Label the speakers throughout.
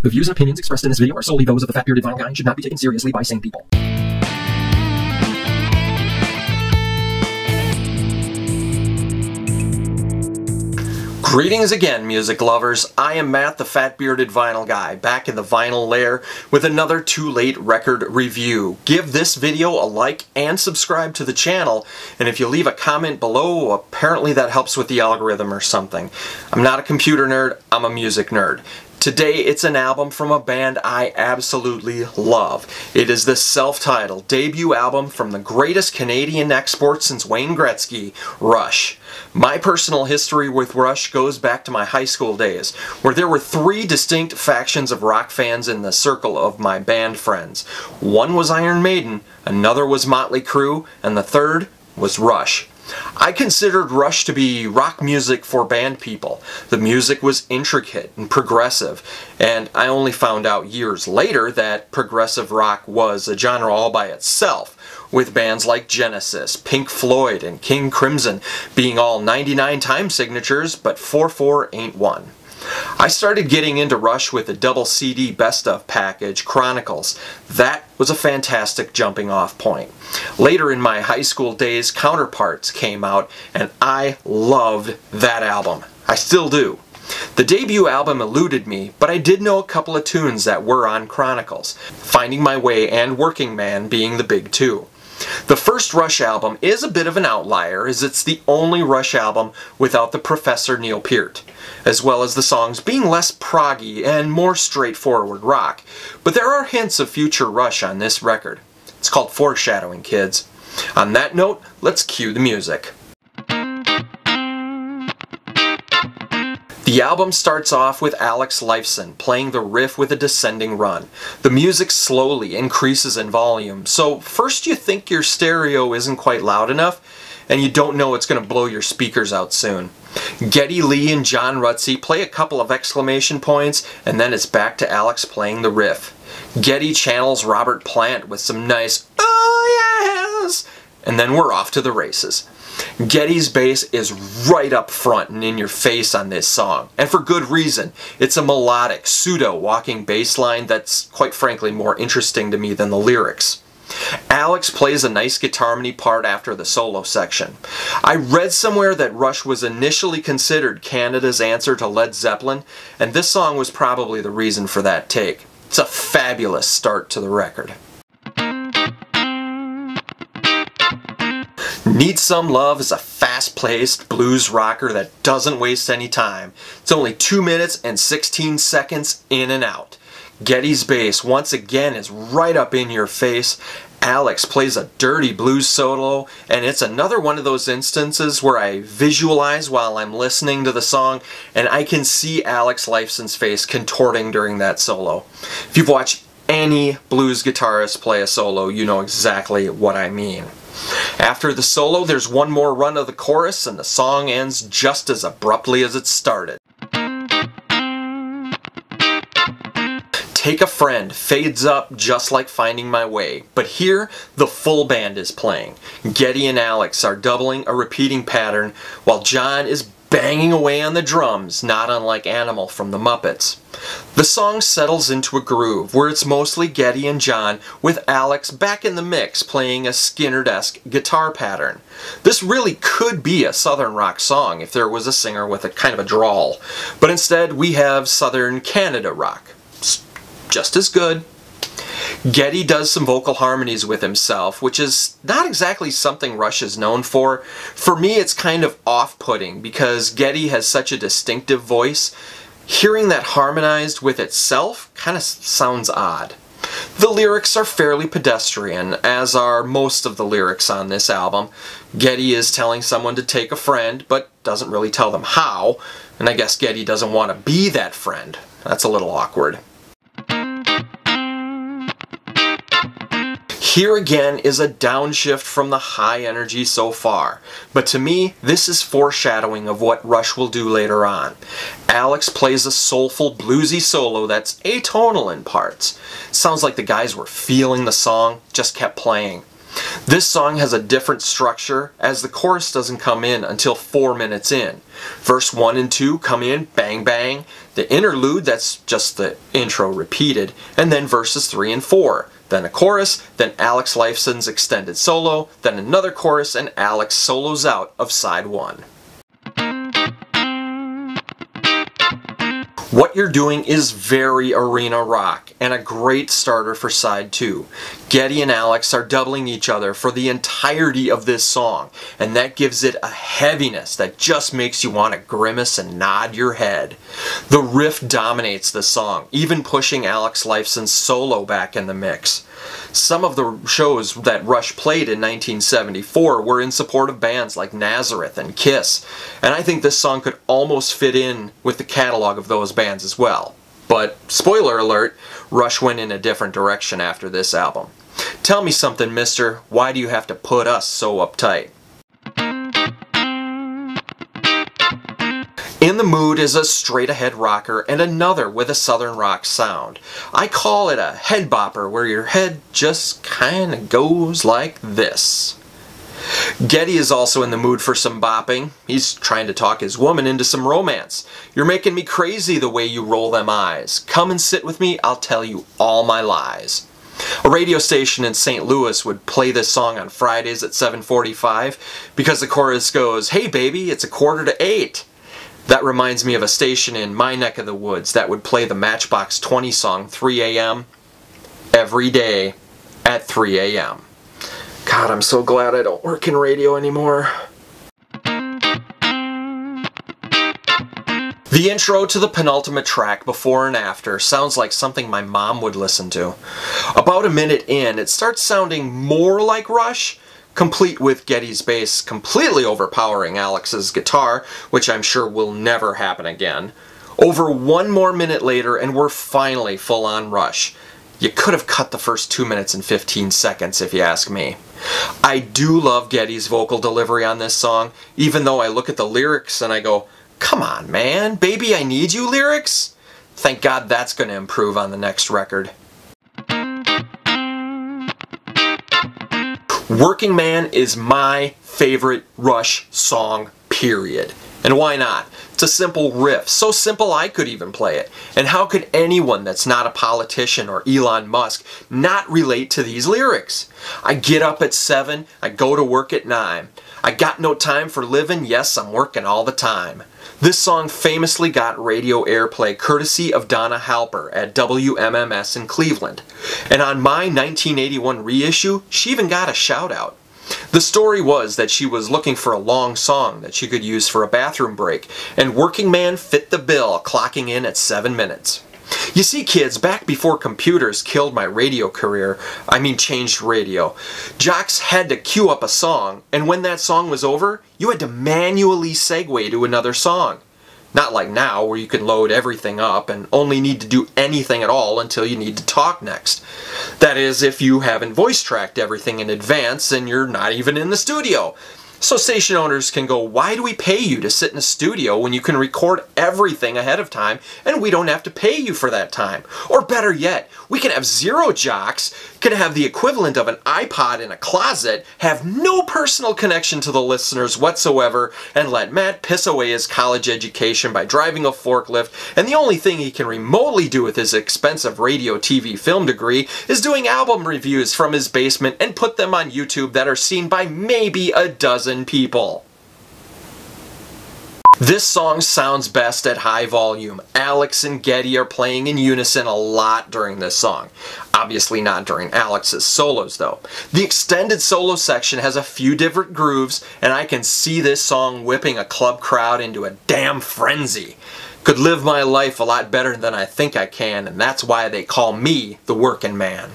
Speaker 1: The views and opinions expressed in this video are solely those of the Fat Bearded Vinyl Guy and should not be taken seriously by sane people.
Speaker 2: Greetings again, music lovers. I am Matt, the Fat Bearded Vinyl Guy, back in the vinyl lair with another Too Late record review. Give this video a like and subscribe to the channel, and if you leave a comment below, apparently that helps with the algorithm or something. I'm not a computer nerd, I'm a music nerd. Today, it's an album from a band I absolutely love. It is the self-titled debut album from the greatest Canadian export since Wayne Gretzky, Rush. My personal history with Rush goes back to my high school days, where there were three distinct factions of rock fans in the circle of my band friends. One was Iron Maiden, another was Motley Crue, and the third was Rush. I considered Rush to be rock music for band people. The music was intricate and progressive, and I only found out years later that progressive rock was a genre all by itself, with bands like Genesis, Pink Floyd, and King Crimson being all 99 time signatures, but 4/4 ain't one. I started getting into Rush with the double CD best of package, Chronicles. That was a fantastic jumping off point. Later in my high school days, Counterparts came out, and I loved that album. I still do. The debut album eluded me, but I did know a couple of tunes that were on Chronicles, Finding My Way and Working Man being the big two. The first Rush album is a bit of an outlier, as it's the only Rush album without the Professor Neil Peart, as well as the songs being less proggy and more straightforward rock. But there are hints of future Rush on this record. It's called foreshadowing, kids. On that note, let's cue the music. The album starts off with Alex Lifeson playing the riff with a descending run. The music slowly increases in volume, so first you think your stereo isn't quite loud enough, and you don't know it's going to blow your speakers out soon. Geddy Lee and John Rutsey play a couple of exclamation points, and then it's back to Alex playing the riff. Geddy channels Robert Plant with some nice "oh yes," and then we're off to the races. Geddy's bass is right up front and in your face on this song, and for good reason. It's a melodic, pseudo-walking bass line that's, quite frankly, more interesting to me than the lyrics. Alex plays a nice guitar harmony part after the solo section. I read somewhere that Rush was initially considered Canada's answer to Led Zeppelin, and this song was probably the reason for that take. It's a fabulous start to the record. Need Some Love is a fast-paced blues rocker that doesn't waste any time. It's only 2 minutes and 16 seconds in and out. Geddy's bass once again is right up in your face. Alex plays a dirty blues solo, and it's another one of those instances where I visualize while I'm listening to the song, and I can see Alex Lifeson's face contorting during that solo. If you've watched any blues guitarist play a solo, you know exactly what I mean. After the solo, there's one more run of the chorus, and the song ends just as abruptly as it started. Take a Friend fades up just like Finding My Way, but here the full band is playing. Geddy and Alex are doubling a repeating pattern, while John is banging away on the drums, not unlike Animal from the Muppets. The song settles into a groove where it's mostly Geddy and John, with Alex back in the mix playing a Skynyrd-esque guitar pattern. This really could be a southern rock song if there was a singer with a kind of a drawl, but instead we have southern Canada rock. It's just as good. Geddy does some vocal harmonies with himself, which is not exactly something Rush is known for. For me, it's kind of off-putting because Geddy has such a distinctive voice. Hearing that harmonized with itself kind of sounds odd. The lyrics are fairly pedestrian, as are most of the lyrics on this album. Geddy is telling someone to take a friend, but doesn't really tell them how, and I guess Geddy doesn't want to be that friend. That's a little awkward. Here again is a downshift from the high energy so far, but to me this is foreshadowing of what Rush will do later on. Alex plays a soulful bluesy solo that's atonal in parts. Sounds like the guys were feeling the song, just kept playing. This song has a different structure as the chorus doesn't come in until 4 minutes in. Verse 1 and 2 come in, bang bang. The interlude, that's just the intro repeated, and then verses 3 and 4. Then a chorus, then Alex Lifeson's extended solo, then another chorus, and Alex solos out of side 1. What You're Doing is very arena rock and a great starter for side 2. Geddy and Alex are doubling each other for the entirety of this song, and that gives it a heaviness that just makes you want to grimace and nod your head. The riff dominates the song, even pushing Alex Lifeson's solo back in the mix. Some of the shows that Rush played in 1974 were in support of bands like Nazareth and Kiss, and I think this song could almost fit in with the catalog of those bands as well. But, spoiler alert, Rush went in a different direction after this album. Tell me something, mister, why do you have to put us so uptight? In the Mood is a straight-ahead rocker and another with a southern rock sound. I call it a head bopper where your head just kinda goes like this. Geddy is also in the mood for some bopping. He's trying to talk his woman into some romance. You're making me crazy the way you roll them eyes. Come and sit with me, I'll tell you all my lies. A radio station in St. Louis would play this song on Fridays at 7:45 because the chorus goes, "Hey baby, it's 7:45. That reminds me of a station in my neck of the woods that would play the Matchbox 20 song 3 a.m. every day at 3 a.m. God, I'm so glad I don't work in radio anymore. The intro to the penultimate track, Before and After, sounds like something my mom would listen to. About a minute in, it starts sounding more like Rush, complete with Geddy's bass completely overpowering Alex's guitar, which I'm sure will never happen again. Over 1 more minute later and we're finally full on Rush. You could have cut the first 2 minutes and 15 seconds if you ask me. I do love Geddy's vocal delivery on this song, even though I look at the lyrics and I go, come on man, Baby I Need You lyrics? Thank God that's going to improve on the next record. Working Man is my favorite Rush song, period. And why not? It's a simple riff, so simple I could even play it. And how could anyone that's not a politician or Elon Musk not relate to these lyrics? I get up at 7, I go to work at 9. I got no time for living, yes, I'm working all the time. This song famously got radio airplay courtesy of Donna Halper at WMMS in Cleveland. And on my 1981 reissue, she even got a shout out. The story was that she was looking for a long song that she could use for a bathroom break, and Working Man fit the bill, clocking in at 7 minutes. You see kids, back before computers killed my radio career, changed radio, jocks had to queue up a song, and when that song was over, you had to manually segue to another song. Not like now, where you can load everything up and only need to do anything at all until you need to talk next. That is, if you haven't voice tracked everything in advance and you're not even in the studio. So station owners can go, why do we pay you to sit in a studio when you can record everything ahead of time and we don't have to pay you for that time? Or better yet, we can have 0 jocks, can have the equivalent of an iPod in a closet, have no personal connection to the listeners whatsoever, and let Matt piss away his college education by driving a forklift, and the only thing he can remotely do with his expensive radio, TV, film degree is doing album reviews from his basement and put them on YouTube that are seen by maybe a dozen people. This song sounds best at high volume. Alex and Geddy are playing in unison a lot during this song. Obviously not during Alex's solos though. The extended solo section has a few different grooves, and I can see this song whipping a club crowd into a damn frenzy. Could live my life a lot better than I think I can, and that's why they call me the Working Man.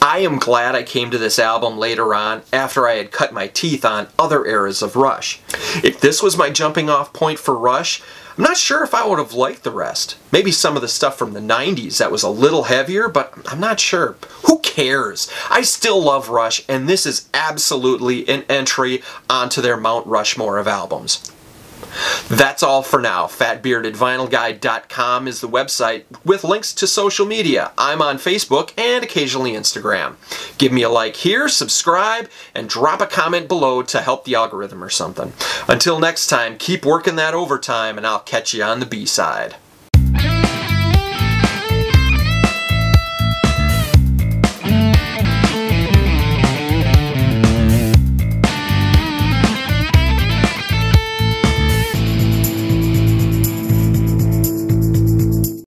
Speaker 2: I am glad I came to this album later on after I had cut my teeth on other eras of Rush. If this was my jumping off point for Rush, I'm not sure if I would have liked the rest. Maybe some of the stuff from the 90s that was a little heavier, but I'm not sure. Who cares? I still love Rush, and this is absolutely an entry onto their Mount Rushmore of albums. That's all for now. FatBeardedVinylGuy.com is the website with links to social media. I'm on Facebook and occasionally Instagram. Give me a like here, subscribe, and drop a comment below to help the algorithm or something. Until next time, keep working that overtime and I'll catch you on the B-side.